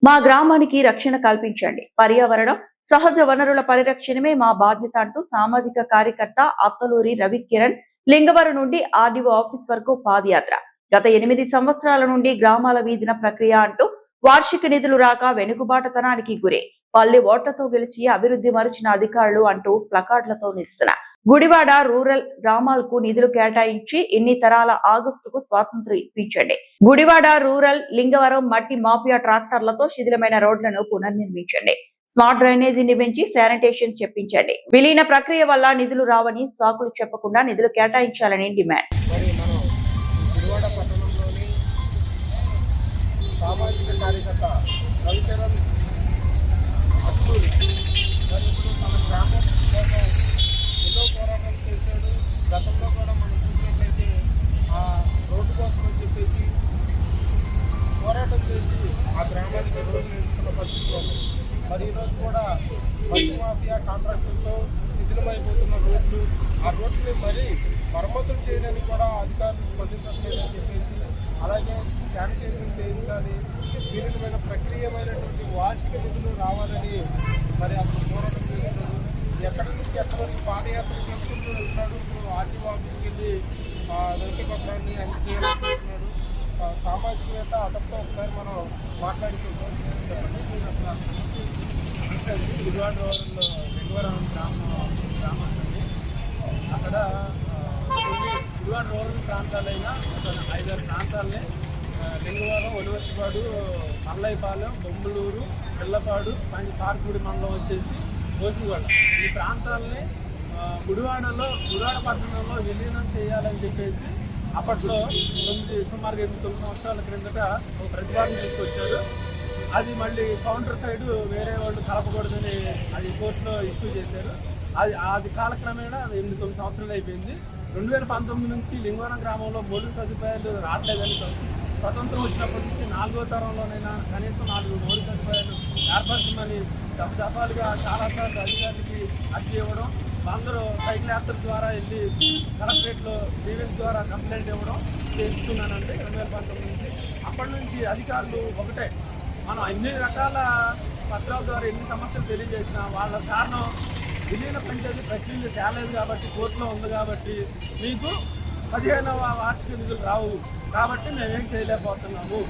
మా గ్రామానికి రక్షణ కల్పించండి, పర్యావరణం సహజ వనరుల పరిరక్షణమే మా బాధ్యత అంటూ సామాజిక కార్యకర్త అత్తలూరి రవికిరణ్ లింగవరం నుండి ఆర్డీఓ ఆఫీస్ వరకు పాదయాత్ర. గత 8 సంవత్సరాల నుండి గ్రామాల వీధిన ప్రక్రియ అంటూ వార్షిక నిధులు రాక వెనుకబాటుతనానికి గురే, పల్లె ఓట్లతో గెలిచి అభివృద్ధి మరిచిన అధికారులు అంటూ ప్లకార్డులతో నిరసన. గుడివాడ రూరల్ గ్రామాలకు నిధులు కేటాయించి ఇన్ని తరాల ఆగస్టుకు స్వాతంత్ర్యం ఇప్పించండి. గుడివాడ రూరల్ లింగవరం మట్టి మాఫియా ట్రాక్టర్లతో శిథిలమైన రోడ్లను పునర్నిర్మించండి. స్మార్ట్ డ్రైనేజీ నిర్మించి శానిటేషన్ చెప్పించండి. విలీన ప్రక్రియ వల్ల నిధులు రావని సాకులు చెప్పకుండా నిధులు కేటాయించాలని డిమాండ్. సామాజిక కార్యకర్త రవికిరణ్ మన గ్రామం కోసం ఎన్నో పోరాటాలు చేశాడు. గతంలో కూడా మనం చూసినట్లయితే ఆ రోడ్డు కోసం అని చెప్పేసి పోరాటం చేసి ఆ గ్రామానికి రోడ్డు నిర్మిస్తున్న పరిస్థితిలో మరి ఈరోజు కూడా మట్టి మాఫియా కాంట్రాక్టులతో శిథిలమైపోతున్న రోడ్లు, ఆ రోడ్లని మరి మరమ్మతులు చేయడానికి కూడా అధికారులు స్పందించట్లేదని చెప్పేసి, అలాగే శానిటైజేషన్ చేయించాలి, విలీనమైన ప్రక్రియమైనటువంటి వార్షిక నిధులు రావాలని మరి అసలు పోరాటం చేస్తున్నారు. ఎక్కడి నుంచి ఎక్కడి వరకు పాదయాత్ర చేసుకుంటూ వెళ్తున్నాడు. ఇప్పుడు ఆర్టీఓ ఆఫీస్కి వెళ్ళి వెనక పత్రాన్ని అన్ని చేయాలనుకుంటున్నాడు. సామాజికవేత్త అతనితో ఒకసారి మనం మాట్లాడుకుంటాం. గుడివాడ లింగవరం గ్రామాన్ని అక్కడ గుడివాడ రూరల్ ప్రాంతాలైనా ఒక 5-6 ప్రాంతాలని లింగవరం, ఒలివెత్తిపాడు, మల్లైపాలెం, బొమ్మలూరు, పిల్లపాడు, పార్కుడి మండలం వచ్చేసి కోసిగూడ, ఈ ప్రాంతాలని గుడివాడ పట్టణంలో విలీనం చేయాలని చెప్పేసి అప్పట్లో సుమారు 8-9 సంవత్సరాల క్రిందట ఒక ప్రతిపాదన తీసుకొచ్చారు. అది మళ్ళీ కౌంటర్ సైడ్ వేరే వాళ్ళు కలపకూడదని అది కోర్టులో ఇష్యూ చేశారు. అది కాలక్రమేణా 8-9 సంవత్సరాలు అయిపోయింది. 2019 నుంచి లింగవరం గ్రామంలో మౌలిక సదుపాయాలు రావట్లేదని, స్వతంత్రం వచ్చినప్పటి నుంచి 4వ తరంలోనైనా కనీసం 4 మౌలిక సదుపాయాలు ఏర్పడుతుందని దఫాలుగా చాలాసార్లు అధికారులకి అర్జీ ఇవ్వడం, అందరూ సైకిల్ యాత్ర ద్వారా వెళ్ళి కలెక్టరేట్లో గ్రీవెన్స్ ద్వారా కంప్లైంట్ ఇవ్వడం చేస్తున్నానంటే 2019 నుంచి. అప్పటి నుంచి అధికారులు ఒకటే, మనం అన్ని రకాల పత్రాల ద్వారా ఎన్ని సమస్యలు తెలియజేసినా వాళ్ళ కారణం విలీన పంచాయతీ ప్రక్రియ తేలేదు కాబట్టి, కోర్టులో ఉంది కాబట్టి మీకు 15వ వార్షిక నిధులు రావు కాబట్టి మేమేం చేయలేకపోతున్నాము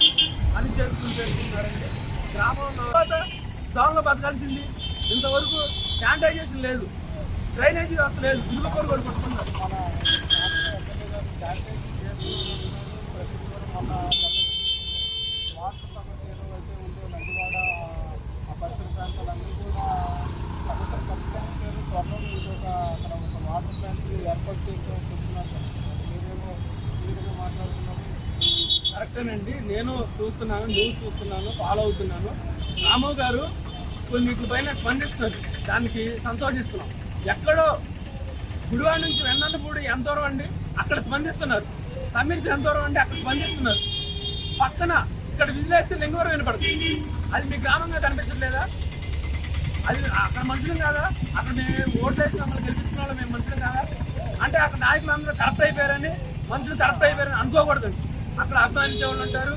అని చేస్తున్నారండి. గ్రామంలో దోమలో బతకాల్సింది, ఇంతవరకు శానిటైజేషన్ లేదు, డ్రైనేజీ వ్యవస్థ లేదు, ఇల్లు కూడా కొట్టుకుంటున్నారు. మన మన వాటర్ సమస్య ఏదైతే ఉందో నదివాడ ఆ పరిసర ప్రాంతాలన్నీ కూడా సమస్యలు పరిష్కరించారు. త్వరలో ఇది అక్కడ ఒక వాటర్ ప్లాంట్ ఏర్పాటు చేస్తున్నారు. మీరేమో మాట్లాడుతున్నారు. కరెక్టేనండి, నేను చూస్తున్నాను, న్యూస్ చూస్తున్నాను, ఫాలో అవుతున్నాను. రాము గారు కొన్నిటిపైన స్పందిస్తున్నారు, దానికి సంతోషిస్తున్నాం. ఎక్కడో గుడివాడ నుంచి వెన్నంతపూడి ఎంత దూరం అండి, అక్కడ స్పందిస్తున్నారు. తమిళ్ ఎంత దూరం అండి, అక్కడ స్పందిస్తున్నారు. పక్కన ఇక్కడ విజిలేస్తే లింగవరం వినపడుతుంది. అది మీ గ్రామంగా కనిపించట్లేదా? అది అక్కడ మనుషులు కాదా? అక్కడ మేము ఓట్లు వేసి మమ్మల్ని గెలిపించిన వాళ్ళు మేము మనుషులు కాదా? అంటే అక్కడ నాయకులు అందరూ కరెక్ట్ అయిపోయారని, మనుషులు కరెక్ట్ అయిపోయారని అనుకోకూడదండి. అక్కడ అభిమానించే వాళ్ళు ఉంటారు,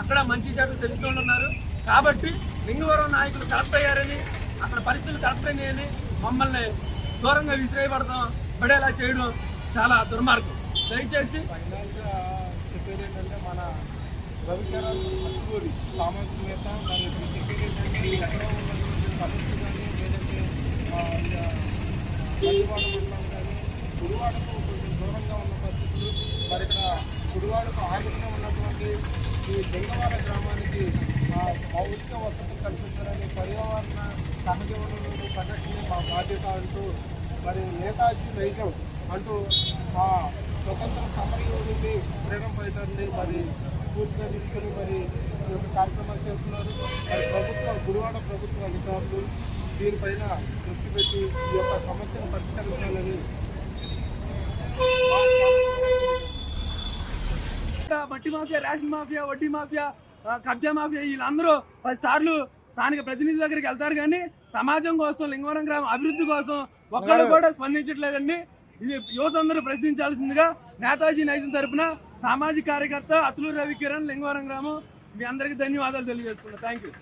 అక్కడ మంచి చెడు తెలిసిన వాళ్ళు ఉన్నారు. కాబట్టి లింగవరం నాయకులు కరెక్ట్ అయ్యారని, అక్కడ పరిస్థితులు కరెక్ట్ అయ్యాయని మమ్మల్ని దూరంగా విసిరేయబడతాం, పడేలా చేయడం చాలా దుర్మార్గం. దయచేసి చెప్పేది ఏంటంటే, మన రవికిరణ్ సామాజికవేత్త మరి చెప్పేది ఏంటంటే, ఎక్కడో ఉన్నటువంటి సమస్య కానీ లేదంటే గుడివాడ మండలం కానీ గుడివాడకు కొంచెం దూరంగా ఉన్న పరిస్థితులు, మరి ఇక్కడ గుడివాడకు ఆదుకునే ఉన్నటువంటి ఈ లింగవరం గ్రామానికి మౌలిక వసతులు కల్పించాలని, పర్యావరణ సహజ వనరులు పరిరక్షణ మా బాధ్యత అంటూ మరి నేతాజీ నైజం అంటూ ఆ స్వతంత్ర సమరయోధుని ఫ్రీడమ్ ఫైటర్ని మరి స్ఫూర్తిగా తీసుకొని మరి కార్యక్రమాలు చేస్తున్నారు. మరి గుడివాడ ప్రభుత్వ అధికారులు దీనిపైన దృష్టి పెట్టి ఈ యొక్క సమస్యను పరిష్కరించాలని. మట్టి మాఫియా, రేషన్ మాఫియా, వడ్డీ మాఫియా, కబ్జా మాఫియా వీళ్ళందరూ 10 సార్లు స్థానిక ప్రతినిధి దగ్గరికి వెళ్తారు, కానీ సమాజం కోసం, లింగవరం గ్రామం అభివృద్ధి కోసం ఒక్కళ్ళు కూడా స్పందించట్లేదండి. ఇది యువత అందరూ ప్రశ్నించాల్సిందిగా నేతాజీ నైజం తరపున సామాజిక కార్యకర్త అత్తలూరి రవికిరణ్, లింగవరం గ్రామం, మీ అందరికీ ధన్యవాదాలు తెలియజేసుకున్నాను. Thank you.